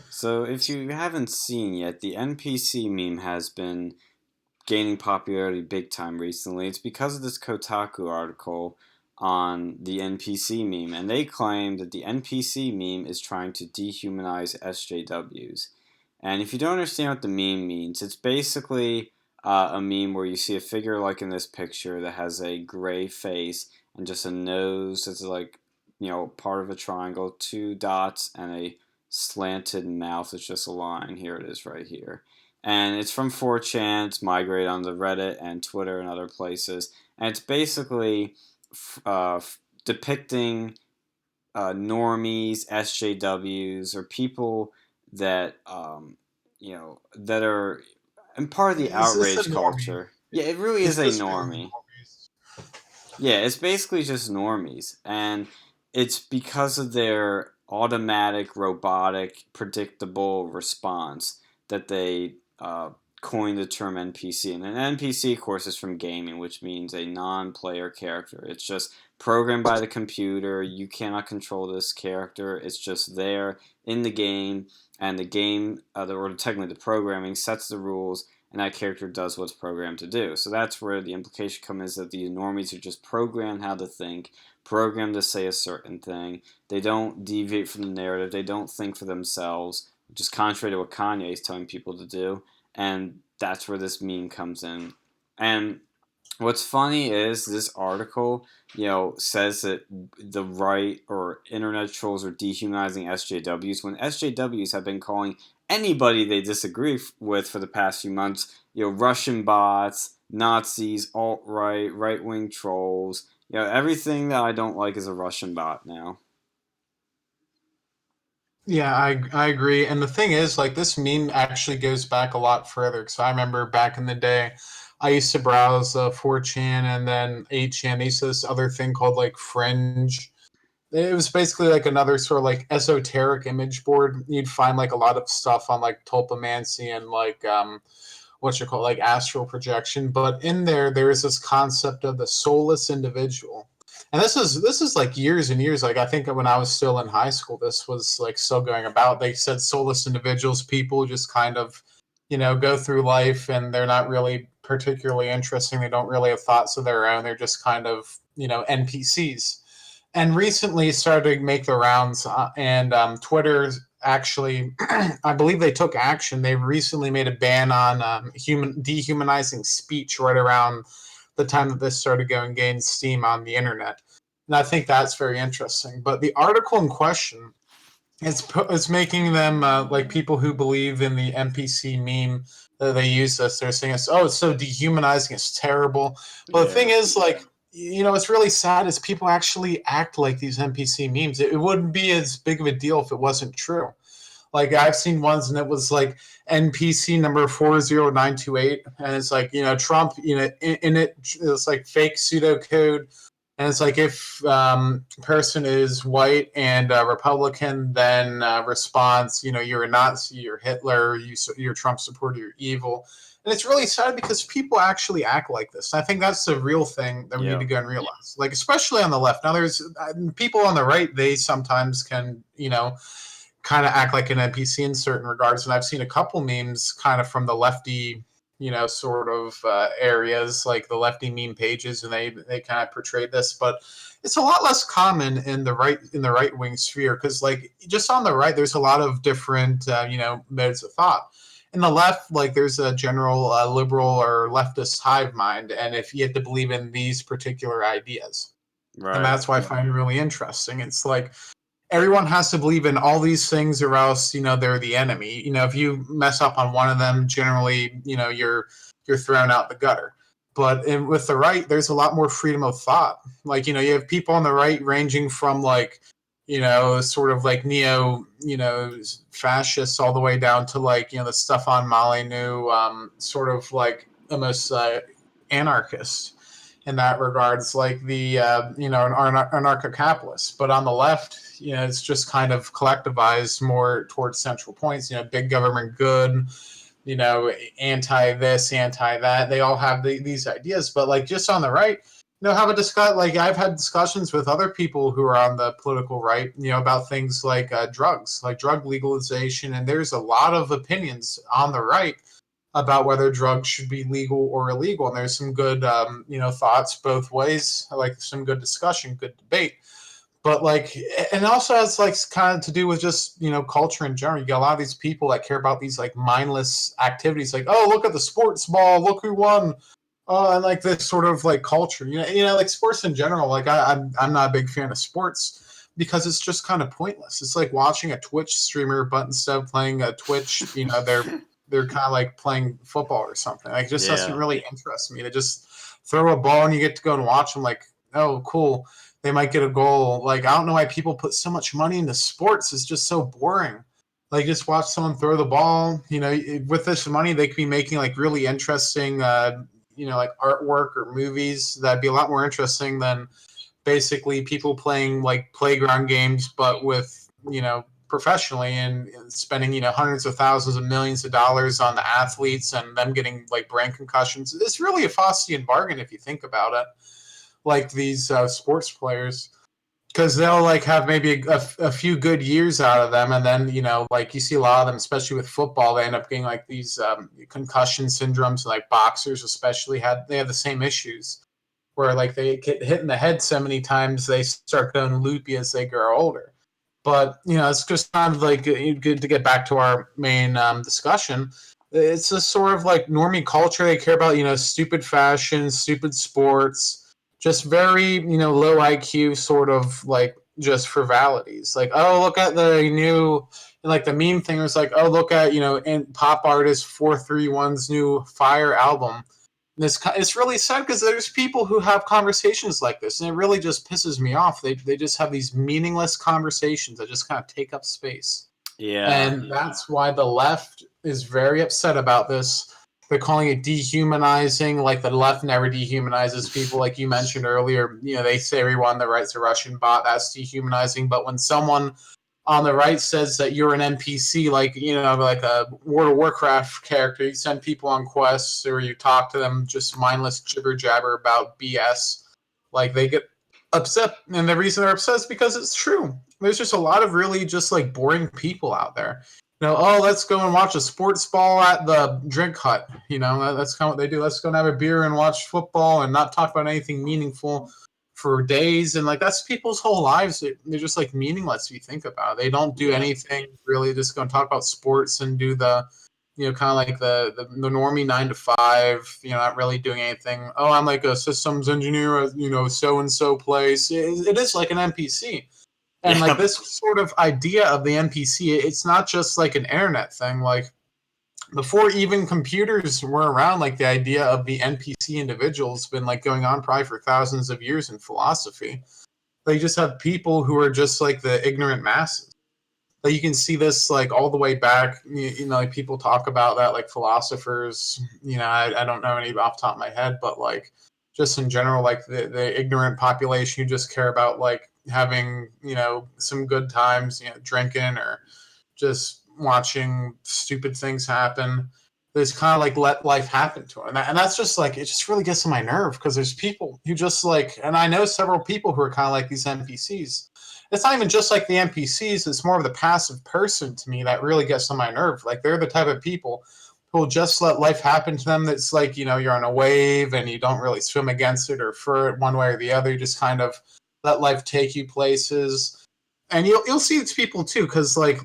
So, if you haven't seen yet, the NPC meme has been gaining popularity big time recently. It's because of this Kotaku article on the NPC meme, and they claim that the NPC meme is trying to dehumanize SJWs. And if you don't understand what the meme means, it's basically a meme where you see a figure like in this picture that has a gray face and just a nose that's like, part of a triangle, two dots, and a slanted mouth. It's just a line. Here it is right here, and it's from 4chan. It's migrated onto Reddit and Twitter and other places, and it's basically depicting normies, SJWs, or people that that are and part of the Is this a outrage normie? culture. Yeah, it really is Is a this really normie. normies? Yeah, it's basically just normies, and it's because of their automatic, robotic, predictable response that they coined the term NPC. And an NPC, of course, is from gaming, which means a non-player character. It's just programmed by the computer. You cannot control this character. It's just there in the game, and the game, or technically the programming, sets the rules, and that character does what's programmed to do. So that's where the implication comes, is that these normies are just programmed how to think, programmed to say a certain thing. They don't deviate from the narrative. They don't think for themselves, which is contrary to what Kanye is telling people to do. And that's where this meme comes in. And what's funny is this article, says that the right or internet trolls are dehumanizing SJWs when SJWs have been calling anybody they disagree with for the past few months, Russian bots, Nazis, alt right, right wing trolls. Everything that I don't like is a Russian bot now. Yeah, I agree. And the thing is, like, this meme actually goes back a lot further. Because I remember back in the day, I used to browse 4chan and then 8chan. They used to this other thing called like Fringe. It was basically like another sort of like esoteric image board. You'd find like a lot of stuff on like tulpomancy and like what you call like astral projection. But in there is this concept of the soulless individual. And this is like years and years. Like I think when I was still in high school, this was like still going about. They said soulless individuals, people just kind of, go through life and they're not really particularly interesting. They don't really have thoughts of their own. They're just kind of, NPCs. And recently started to make the rounds, and Twitter actually, I believe they took action. They recently made a ban on dehumanizing speech right around the time that this started going gain steam on the internet. And I think that's very interesting. But the article in question is making them like people who believe in the NPC meme. They use this. They're saying, "Oh, it's so dehumanizing. It's terrible." But the thing Yeah. is, like, it's really sad is people actually act like these NPC memes. It wouldn't be as big of a deal if it wasn't true. Like I've seen ones and it was like NPC number 40928, and it's like, Trump, in it it's like fake pseudocode, and it's like if person is white and Republican, then response, you're a Nazi, you're Hitler, you're Trump supporter, you're evil. And it's really sad because people actually act like this. I think that's the real thing that we need to Yep. go and realize. Like, especially on the left. Now, there's people on the right, they sometimes can, kind of act like an NPC in certain regards. And I've seen a couple memes kind of from the lefty, sort of areas, like the lefty meme pages, and they kind of portray this, but it's a lot less common in the right wing sphere because, like, just on the right, there's a lot of different modes of thought. In the left, like, there's a general liberal or leftist hive mind, and if you have to believe in these particular ideas, and Right. that's why I find it really interesting. It's like everyone has to believe in all these things or else they're the enemy. If you mess up on one of them, generally you're thrown out the gutter. But with the right, there's a lot more freedom of thought. Like, you have people on the right ranging from like, sort of like neo, fascists all the way down to like, the stuff on Molyneux, sort of like almost anarchist in that regards, like the anarcho-capitalists. But on the left, it's just kind of collectivized more towards central points. Big government good. Anti this, anti that. They all have these ideas, but like just on the right, have a discuss like I've had discussions with other people who are on the political right, about things like drugs, like drug legalization, and there's a lot of opinions on the right about whether drugs should be legal or illegal, and there's some good, thoughts both ways, like some good discussion, good debate. But like, and it also has like kind of to do with just culture in general. You got a lot of these people that care about these like mindless activities, like, oh, look at the sports ball, look who won. And like this sort of like culture, like sports in general. Like I'm not a big fan of sports because it's just kind of pointless. It's like watching a Twitch streamer, but instead of playing a Twitch, they're kind of like playing football or something. Like it just doesn't Yeah. really interest me. They just throw a ball and you get to go and watch them. Like, oh, cool. They might get a goal. Like I don't know why people put so much money into sports. It's just so boring. Like just watch someone throw the ball. With this money, they could be making like really interesting, like artwork or movies that'd be a lot more interesting than basically people playing like playground games, but with professionally and spending hundreds of thousands of millions of dollars on the athletes and them getting like brain concussions. It's really a Faustian bargain if you think about it. Like these sports players, because they'll like have maybe a few good years out of them, and then like you see a lot of them, especially with football, they end up getting like these concussion syndromes. Like boxers, especially, they have the same issues where like they get hit in the head so many times they start going loopy as they grow older. But it's just kind of like good to get back to our main discussion. It's a sort of like normie culture. They care about stupid fashion, stupid sports, just very low IQ sort of like just frivolities. Like, oh, look at the new, like the meme thing was like, oh, look at in pop artist 431's new Fire album. It's really sad because there's people who have conversations like this, and it really just pisses me off. They just have these meaningless conversations that just kind of take up space, Yeah. and that's why the left is very upset about this. They're calling it dehumanizing. Like the left never dehumanizes people, like you mentioned earlier. They say everyone on the right's a Russian bot. That's dehumanizing. But when someone on the right says that you're an NPC, like like a World of Warcraft character. You send people on quests or you talk to them, just mindless jibber jabber about BS. Like they get upset, and the reason they're upset is because it's true. There's just a lot of really just like boring people out there. Oh, let's go and watch a sports ball at the drink hut. That's kind of what they do. Let's go and have a beer and watch football and not talk about anything meaningful for days. And like that's people's whole lives. They're just like meaningless if you think about it. They don't do Yeah. anything really, just go and talk about sports and do the kind of like the normie 9 to 5, not really doing anything. Oh, I'm like a systems engineer at so and so place. It is like an NPC. And like Yep. this sort of idea of the NPC, it's not just like an internet thing. Like before even computers were around, like the idea of the NPC individual has been like going on probably for thousands of years in philosophy. They just have people who are just like the ignorant masses. Like you can see this like all the way back. Like people talk about that, like philosophers. I don't know any off the top of my head, but like just in general, like the ignorant population who just care about like having some good times, drinking or just watching stupid things happen. They just kind of like let life happen to them, and that's just like it just really gets on my nerve because there's people who just like, and I know several people who are kind of like these NPCs. It's not even just like the NPCs; it's more of the passive person to me that really gets on my nerve. Like they're the type of people who will just let life happen to them. That's like you're on a wave and you don't really swim against it or for it one way or the other. You just kind of let life take you places, and you'll see it's people too because like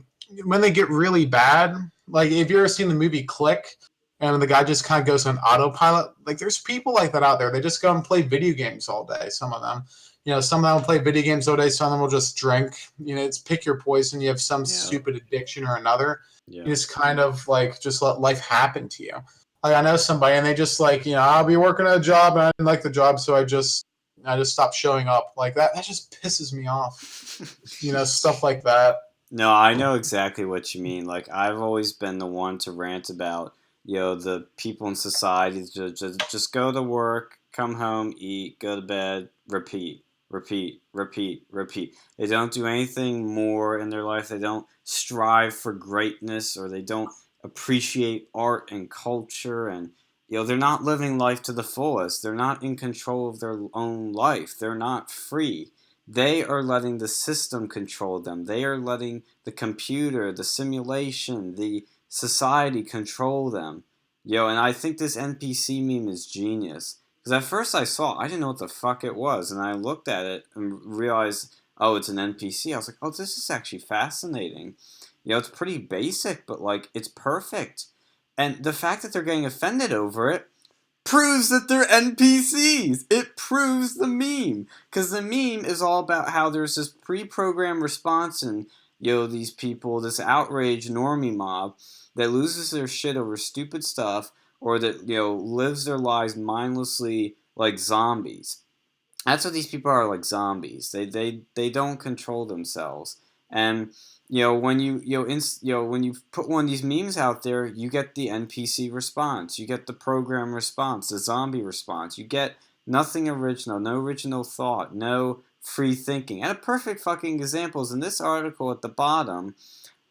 when they get really bad, like if you ever seen the movie Click, and the guy just kind of goes on autopilot, like there's people like that out there. They just go and play video games all day. Some of them, some of them will play video games all day. Some of them will just drink. It's pick your poison. You have some Yeah. stupid addiction or another. You Yeah. just kind of like just let life happen to you. Like I know somebody, and they just like I'll be working at a job and I didn't like the job, so I just stopped showing up. Like that just pisses me off. Stuff like that. No, I know exactly what you mean. Like I've always been the one to rant about, the people in society just go to work, come home, eat, go to bed, repeat, repeat, repeat, repeat. They don't do anything more in their life. They don't strive for greatness, or they don't appreciate art and culture, and they're not living life to the fullest. They're not in control of their own life. They're not free. They are letting the system control them. They are letting the computer, the simulation, the society control them. And I think this NPC meme is genius. Because at first I didn't know what the fuck it was, and I looked at it and realized, oh, it's an NPC. I was like, oh, this is actually fascinating. It's pretty basic, but like, it's perfect. And the fact that they're getting offended over it proves that they're NPCs. It proves the meme. Because the meme is all about how there's this pre programmed response, and, these people, this outraged normie mob that loses their shit over stupid stuff, or that, lives their lives mindlessly like zombies. That's what these people are, like zombies. They don't control themselves. And when when you put one of these memes out there, you get the NPC response, you get the program response, the zombie response. You get nothing original, no original thought, no free thinking. And a perfect fucking example is in this article at the bottom.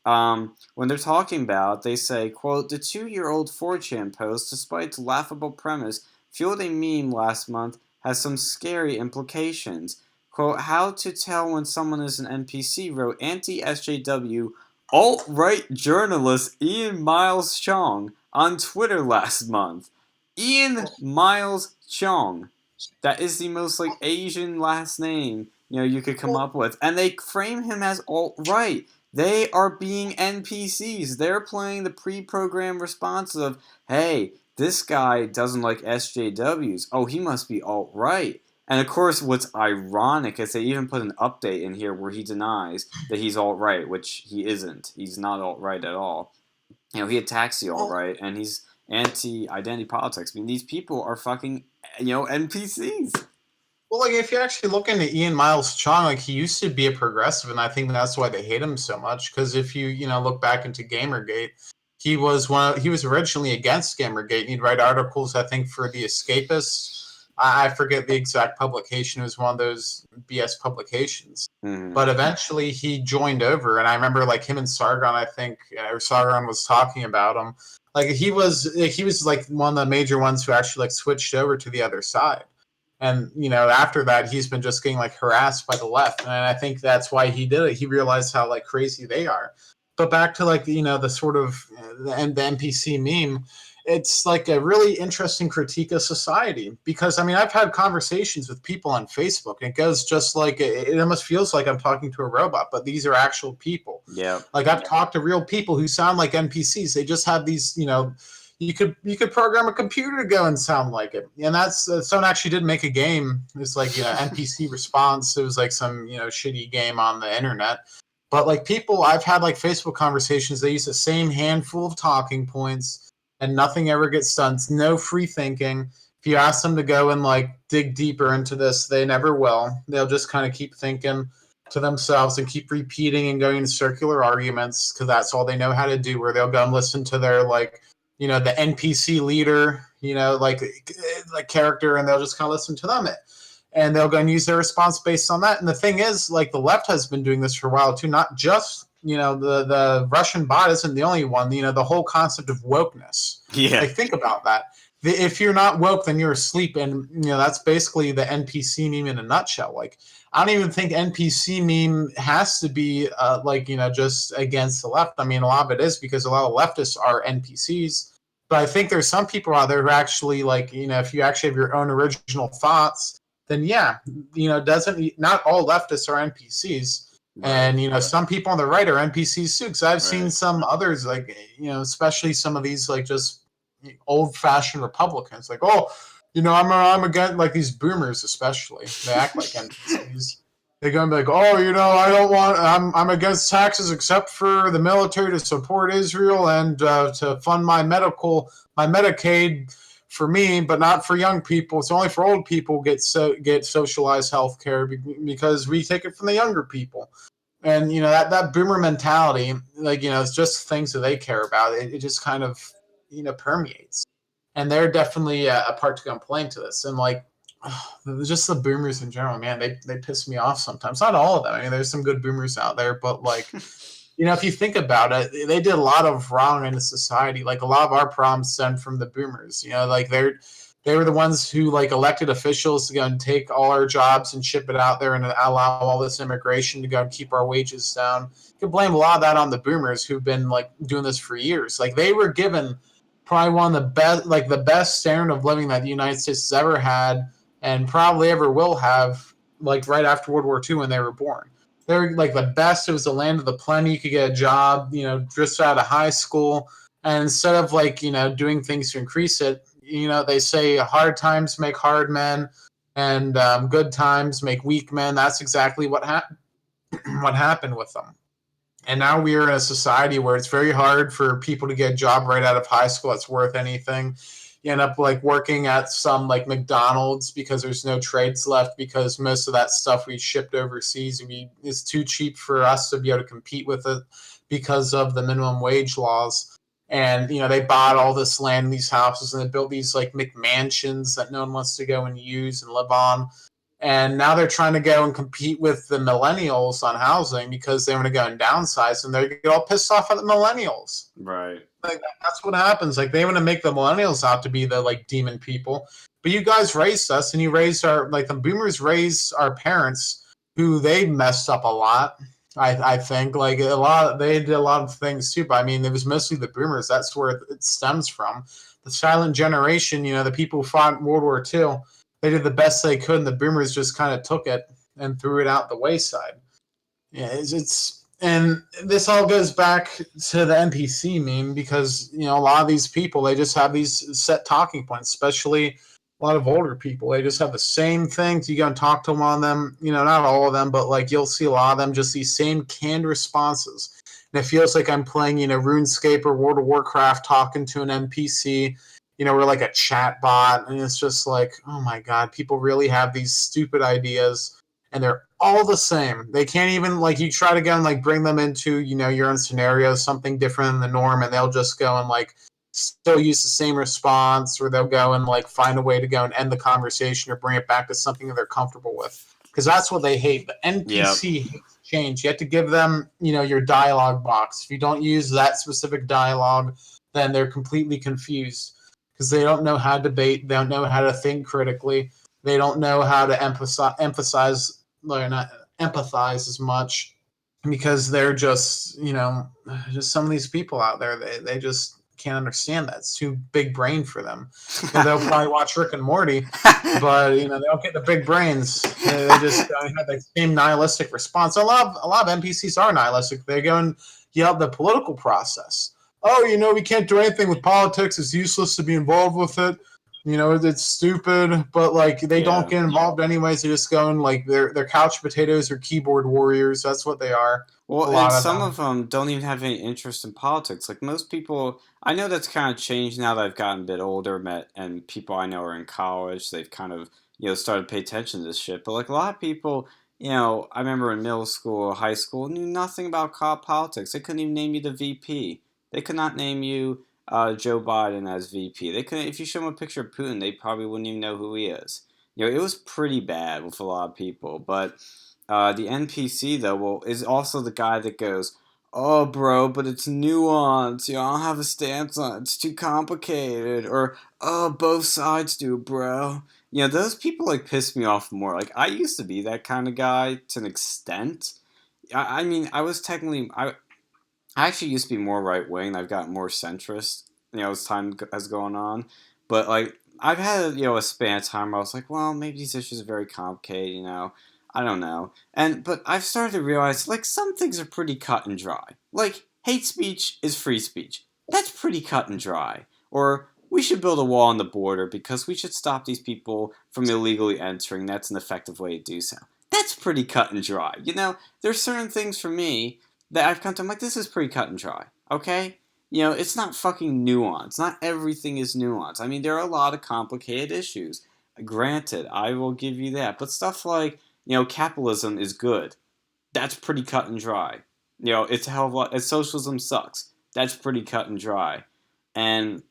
When they're talking about, they say, quote, the 2-year-old 4chan post, despite its laughable premise, fueled a meme last month, has some scary implications. Quote, how to tell when someone is an NPC, wrote anti-SJW alt-right journalist Ian Miles Chong on Twitter last month. Ian Miles Chong. That is the most like Asian last name you could come Well, up with, and they frame him as alt-right. They are being NPCs. They're playing the pre-programmed response of, hey, this guy doesn't like SJWs. Oh, he must be alt-right. And of course, what's ironic is they even put an update in here where he denies that he's alt-right, which he isn't. He's not alt-right at all. He attacks the well, alt-right, and he's anti-identity politics. I mean, these people are fucking, NPCs. Well, like if you actually look into Ian Miles Chong, like he used to be a progressive, and I think that's why they hate him so much. Because if you look back into GamerGate, he was originally against GamerGate. And he'd write articles, I think, for the Escapists. I forget the exact publication. It was one of those BS publications. Mm-hmm. But eventually he joined over, and I remember like him and Sargon, I think, or Sargon was talking about him. Like he was like one of the major ones who actually like switched over to the other side. And after that, he's been just getting like harassed by the left, and I think that's why he did it. He realized how like crazy they are. But back to like the sort of the NPC meme, it's like a really interesting critique of society, because I mean I've had conversations with people on Facebook, and it goes just like it almost feels like I'm talking to a robot, but these are actual people. Yep. Like I've talked to real people who sound like NPCs. They just have these you could program a computer to go and sound like it. And that's someone actually did make a game. It's like NPC response. It was like some shitty game on the internet. But like people, I've had like Facebook conversations. They use the same handful of talking points, and nothing ever gets done. It's no free thinking. If you ask them to go and like dig deeper into this, they never will. They'll just kind of keep thinking to themselves and keep repeating and going in circular arguments, because that's all they know how to do. Where they'll go and listen to their like the NPC leader, like character, and they'll just kind of listen to them, and they'll go and use their response based on that. And the thing is, like the left has been doing this for a while too. Not just the Russian bot isn't the only one. The whole concept of wokeness. Yeah. Like think about that. If you're not woke, then you're asleep, and that's basically the NPC meme in a nutshell. Like I don't even think NPC meme has to be just against the left. I mean, a lot of it is because a lot of leftists are NPCs. But I think there's some people out there who actually if you actually have your own original thoughts, then yeah, doesn't not all leftists are NPCs. Right. And some people on the right are NPCs too. Because I've seen Right. some others, like especially some of these like just old-fashioned Republicans, like, oh, I'm against, like these boomers especially. They act like NPCs. They're gonna be like, oh, I don't want. I'm against taxes except for the military to support Israel and to fund my Medicaid for me, but not for young people. It's only for old people get socialized health care because we take it from the younger people. And that boomer mentality, like it's just things that they care about. It just kind of permeates, and they're definitely a part to complain to this. And like just the boomers in general, man, they piss me off sometimes. Not all of them. I mean, there's some good boomers out there, but like if you think about it, they did a lot of wrong in the society. Like a lot of our problems stem from the boomers. Like they were the ones who like elected officials to go and take all our jobs and ship it out there and allow all this immigration to go and keep our wages down. You can blame a lot of that on the boomers who've been like doing this for years. Like they were given probably one of the best, like the best standard of living that the United States has ever had and probably ever will have. Like right after World War II when they were born, they're like the best. It was the land of the plenty. You could get a job, just out of high school. And instead of like, doing things to increase it, they say hard times make hard men and good times make weak men. That's exactly what happened with them. And now we are in a society where it's very hard for people to get a job right out of high school that's worth anything. You end up like working at some like McDonald's because there's no trades left because most of that stuff we shipped overseas is too cheap for us to be able to compete with it because of the minimum wage laws. And they bought all this land, these houses, and they built these like McMansions that no one wants to go and use and live on. And now they're trying to go and compete with the millennials on housing because they want to go and downsize, and they get all pissed off at the millennials. Right. Like that's what happens. Like they want to make the millennials out to be the like demon people, but you guys raised us, and you raised our like the boomers raised our parents, who they messed up a lot. I think like a lot they did a lot of things too, but I mean it was mostly the boomers. That's where it stems from. The silent generation, the people who fought in World War II, they did the best they could, and the boomers just kind of took it and threw it out the wayside. Yeah, it's and this all goes back to the NPC meme because a lot of these people they just have these set talking points, especially a lot of older people. They just have the same things. You go and talk to them on them, not all of them, but like you'll see a lot of them just these same canned responses. And it feels like I'm playing, RuneScape or World of Warcraft talking to an NPC. We're like a chat bot, and it's just like, oh my god, people really have these stupid ideas and they're all the same. They can't even like you try to go and like bring them into your own scenario, something different than the norm, and they'll just go and like still use the same response, or they'll go and like find a way to go and end the conversation or bring it back to something that they're comfortable with. Because that's what they hate. The Yep. NPC hates change. You have to give them your dialogue box. If you don't use that specific dialogue, then they're completely confused because they don't know how to debate. They don't know how to think critically. They don't know how to emphasize they're not empathize as much because they're just some of these people out there they just can't understand that. It's too big brain for them. They'll probably watch Rick and Morty, but they don't get the big brains. They just have the same nihilistic response. A lot of NPCs are nihilistic. They go and yell at the political process. Oh, we can't do anything with politics. It's useless to be involved with it. It's stupid, but like they don't Yeah. get involved anyways. They just go and like they're couch potatoes or keyboard warriors. That's what they are. Well, A and lot of some them. of them don't even have any interest in politics. Like most people, I know that's kind of changed now that I've gotten a bit older, met and people I know are in college. They've kind of started to pay attention to this shit. But like a lot of people, I remember in middle school, high school, knew nothing about politics. They couldn't even name you the VP. They could not name you Joe Biden as VP. They couldn't. If you show them a picture of Putin, they probably wouldn't even know who he is. It was pretty bad with a lot of people, but. The NPC though, well, is also the guy that goes, "Oh, bro, but it's nuanced. I don't have a stance on it. It's too complicated." Or, "Oh, both sides do, bro." Those people like piss me off more. Like I used to be that kind of guy to an extent. I mean, I was technically I actually used to be more right wing. I've gotten more centrist, as time has gone on. But like I've had a span of time where I was like, well, maybe these issues are very complicated. I don't know. But I've started to realize like some things are pretty cut and dry. Like hate speech is free speech. That's pretty cut and dry. Or we should build a wall on the border because we should stop these people from illegally entering. That's an effective way to do so. That's pretty cut and dry. There's certain things for me that I've come to. I'm like, this is pretty cut and dry. Okay, it's not fucking nuance. Not everything is nuance. I mean, there are a lot of complicated issues. Granted, I will give you that. But stuff like capitalism is good. That's pretty cut and dry. It's a hell of a lot. And socialism sucks. That's pretty cut and dry. And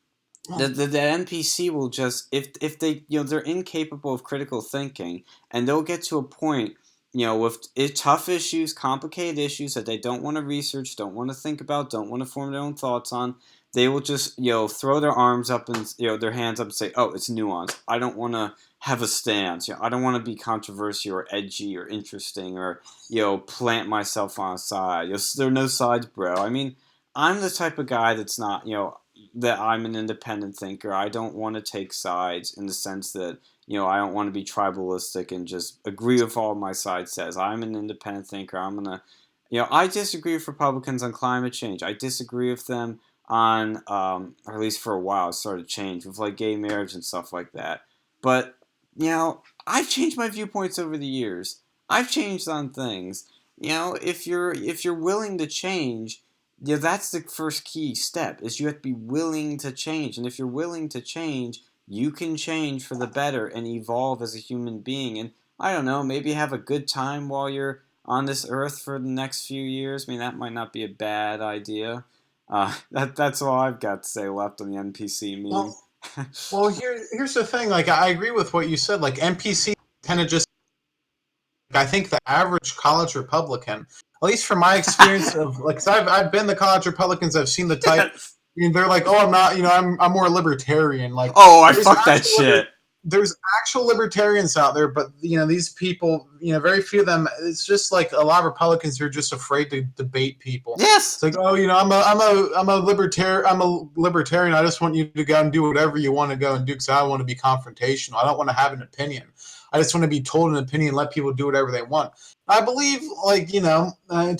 the NPC will just if they they're incapable of critical thinking, and they'll get to a point with tough issues, complicated issues that they don't want to research, don't want to think about, don't want to form their own thoughts on, they will just throw their arms up and their hands up and say, "Oh, it's nuanced. I don't want to have a stance. I don't want to be controversial or edgy or interesting or plant myself on a side. There are no sides, bro. I mean, I'm the type of guy that's not that I'm an independent thinker. I don't want to take sides in the sense that I don't want to be tribalistic and just agree with all my side says. I'm an independent thinker. I'm gonna, I disagree with Republicans on climate change. I disagree with them on, or at least for a while, it started to change with like gay marriage and stuff like that. But I've changed my viewpoints over the years. I've changed on things. If you're willing to change, that's the first key step. Is you have to be willing to change, and if you're willing to change, you can change for the better and evolve as a human being. And I don't know, maybe have a good time while you're on this earth for the next few years. I mean, that might not be a bad idea. That's all I've got to say left on the NPC meme. Well, here's the thing. Like, I agree with what you said. Like, NPC kind of just. I think the average college Republican, at least from my experience of like, cause I've been the college Republicans. I've seen the type. Yes. I mean, they're like, oh, I'm not. I'm more libertarian. Like, Oh, I there's fuck that actual shit. there's actual libertarians out there, but these people, very few of them. It's just like a lot of Republicans who are just afraid to debate people. It's Yes. like, oh, I'm a libertarian. I'm a libertarian. I just want you to go and do whatever you want to go and do because I don't want to be confrontational. I don't want to have an opinion. I just want to be told an opinion, let people do whatever they want. I believe, like, to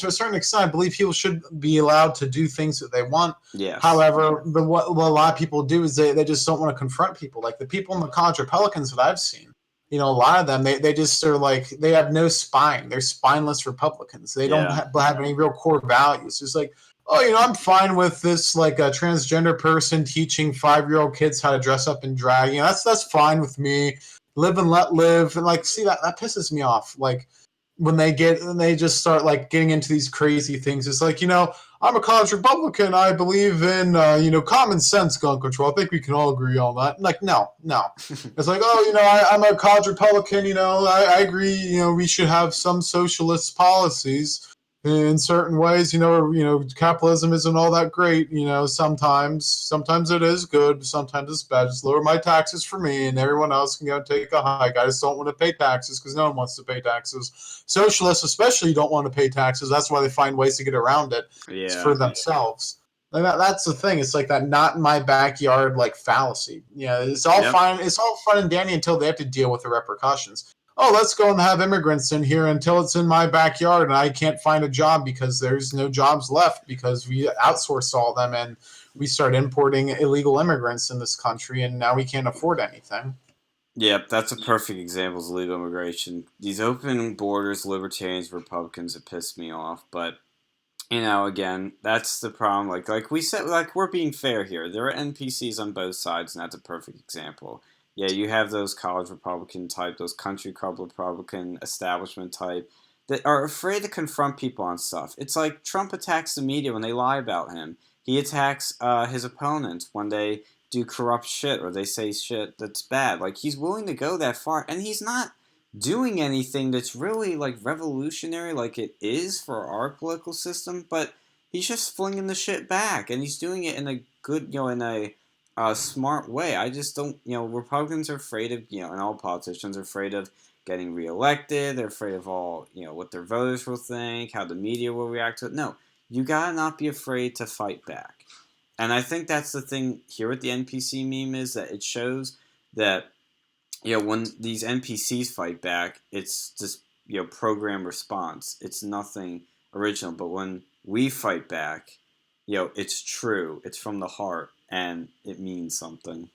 a certain extent, I believe people should be allowed to do things that they want. Yes. However, what a lot of people do is they just don't want to confront people. Like the people in the college Republicans that I've seen, a lot of them, they just are like, they have no spine. They're spineless Republicans. They don't Yeah. have any real core values. It's like, oh, I'm fine with this, like a transgender person teaching 5-year-old kids how to dress up in drag. That's fine with me. Live and let live. And like, see, that pisses me off. Like, when they just start like getting into these crazy things. It's like, I'm a college Republican. I believe in common sense gun control. I think we can all agree on that. Like, no. It's like, oh, I'm a college Republican. I agree. We should have some socialist policies in certain ways. Capitalism isn't all that great. Sometimes it is good. Sometimes it's bad. Just lower my taxes for me, and everyone else can go take a hike. I just don't want to pay taxes because no one wants to pay taxes. Socialists especially don't want to pay taxes. That's why they find ways to get around it. It's Yeah. for themselves. Like that's the thing. It's like that not in my backyard like fallacy. It's all Yep. fine. It's all fun and dandy until they have to deal with the repercussions. Oh, let's go and have immigrants in here until it's in my backyard and I can't find a job because there's no jobs left because we outsourced all of them and we start importing illegal immigrants in this country and now we can't afford anything. Yep, that's a perfect example of legal immigration. These open borders, libertarians, Republicans have pissed me off, but again, that's the problem. Like we said, like we're being fair here. There are NPCs on both sides, and that's a perfect example. Yeah, you have those college Republican type, those country club Republican establishment type that are afraid to confront people on stuff. It's like Trump attacks the media when they lie about him. He attacks his opponents when they do corrupt shit or they say shit that's bad. Like he's willing to go that far, and he's not doing anything that's really like revolutionary like it is for our political system, but he's just flinging the shit back and he's doing it in a good, in a smart way. I just don't, Republicans are afraid of, and all politicians are afraid of getting reelected. They're afraid of all, what their voters will think, how the media will react to it. No, you gotta not be afraid to fight back. And I think that's the thing here with the NPC meme is that it shows that when these NPCs fight back, it's just program response. It's nothing original. But when we fight back, it's true. It's from the heart, and it means something.